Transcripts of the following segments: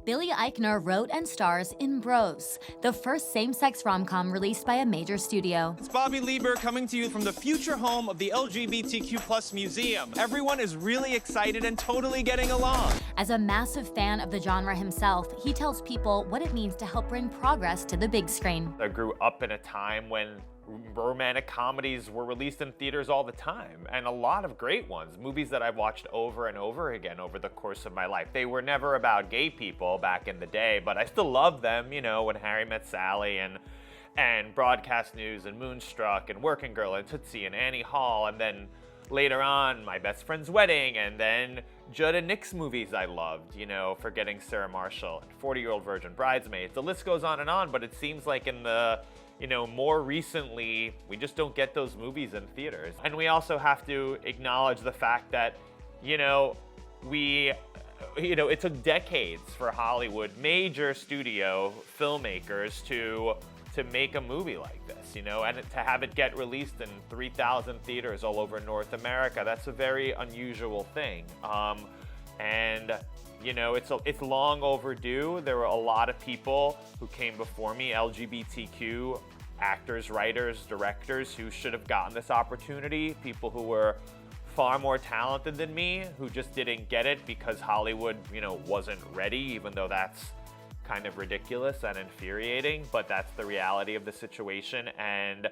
Billy Eichner wrote and stars in Bros, the first same-sex rom-com released by a major studio. It's Bobby Lieber coming to you from the future home of the LGBTQ+ museum. Everyone is really excited and totally getting along. As a massive fan of the genre himself, he tells people what it means to help bring progress to the big screen. I grew up in a time when romantic comedies were released in theaters all the time, and a lot of great ones, movies that I've watched over and over again over the course of my life. They were never about gay people back in the day, but I still love them, you know, when Harry Met Sally and Broadcast News and Moonstruck and Working Girl and Tootsie and Annie Hall, and then later on My Best Friend's Wedding, and then Judd and Nick's movies I loved, you know, Forgetting Sarah Marshall, 40-Year-Old Virgin, Bridesmaids. The list goes on, but it seems like in the more recently, we just don't get those movies in theaters. And we also have to acknowledge the fact that, it took decades for Hollywood, major studio filmmakers to make a movie like this, and to have it get released in 3,000 theaters all over North America. That's a very unusual thing. It's long overdue. There were a lot of people who came before me, LGBTQ actors, writers, directors, who should have gotten this opportunity. People who were far more talented than me, who just didn't get it because Hollywood, wasn't ready, even though that's kind of ridiculous and infuriating, but that's the reality of the situation. And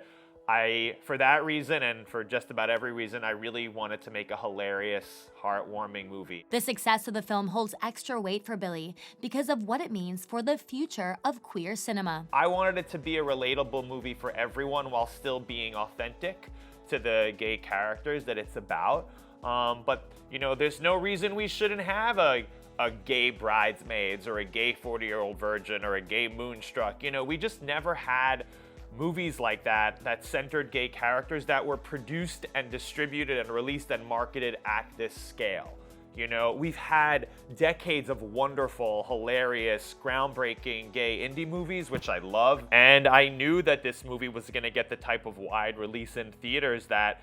for that reason, and for just about every reason, I really wanted to make a hilarious, heartwarming movie. The success of the film holds extra weight for Billy because of what it means for the future of queer cinema. I wanted it to be a relatable movie for everyone while still being authentic to the gay characters that it's about. But there's no reason we shouldn't have a gay Bridesmaids or a gay 40-Year-Old Virgin or a gay Moonstruck. We just never had movies like that centered gay characters that were produced and distributed and released and marketed at this scale. We've had decades of wonderful, hilarious, groundbreaking gay indie movies, which I love. And I knew that this movie was going to get the type of wide release in theaters that,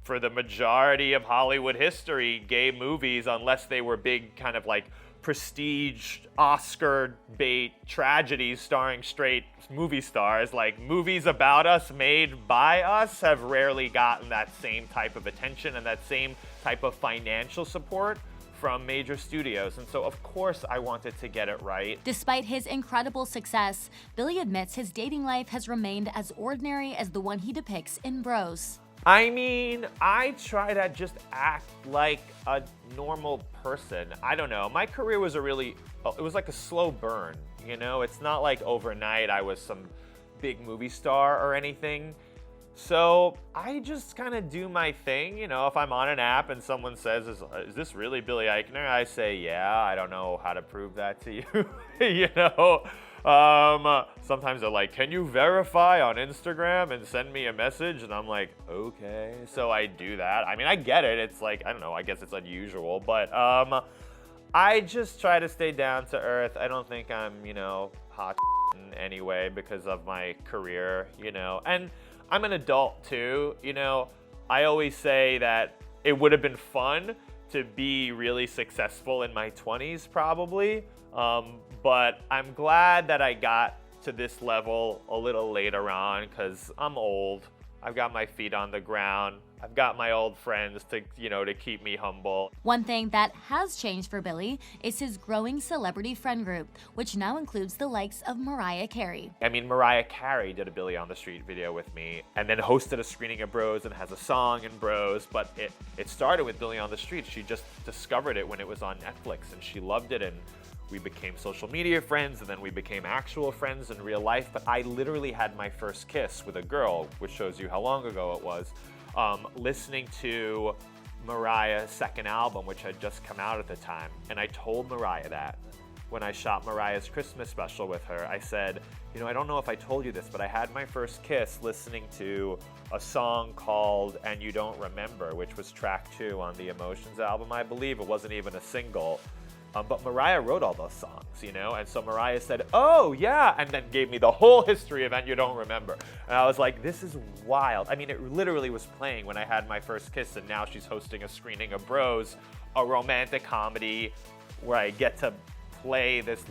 for the majority of Hollywood history, gay movies, unless they were big kind of like prestige Oscar bait tragedies starring straight movie stars, like movies about us made by us, have rarely gotten that same type of attention and that same type of financial support from major studios. And so of course I wanted to get it right. Despite his incredible success, Billy admits his dating life has remained as ordinary as the one he depicts in Bros. I mean, I try to just act like a normal person. I don't know. My career was it was like a slow burn, It's not like overnight I was some big movie star or anything. So I just kind of do my thing, if I'm on an app and someone says, is this really Billy Eichner? I say, yeah, I don't know how to prove that to you, Sometimes they're like, can you verify on Instagram and send me a message? And I'm like, okay. So I do that. I mean, I get it. It's like, I don't know, I guess it's unusual, but I just try to stay down to earth. I don't think I'm, hot in any way because of my career, and I'm an adult too, I always say that it would have been fun to be really successful in my 20s probably, but I'm glad that I got to this level a little later on because I'm old. I've got my feet on the ground. I've got my old friends to keep me humble. One thing that has changed for Billy is his growing celebrity friend group, which now includes the likes of Mariah Carey. I mean, Mariah Carey did a Billy on the Street video with me and then hosted a screening of Bros and has a song in Bros, but it started with Billy on the Street. She just discovered it when it was on Netflix and she loved it, and we became social media friends, and then we became actual friends in real life. But I literally had my first kiss with a girl, which shows you how long ago it was, listening to Mariah's second album, which had just come out at the time. And I told Mariah that when I shot Mariah's Christmas special with her. I said, I don't know if I told you this, but I had my first kiss listening to a song called And You Don't Remember, which was track 2 on the Emotions album, I believe. It wasn't even a single. But Mariah wrote all those songs, and so Mariah said, oh yeah, and then gave me the whole history of And You Don't Remember. And I was like, this is wild. I mean, it literally was playing when I had my first kiss, and now she's hosting a screening of Bros, a romantic comedy where I get to play this,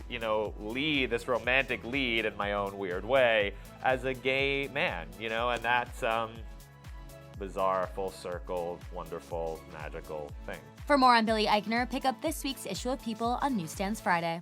lead, this romantic lead in my own weird way as a gay man, and that's bizarre, full circle, wonderful, magical thing. For more on Billy Eichner, pick up this week's issue of People on Newsstands Friday.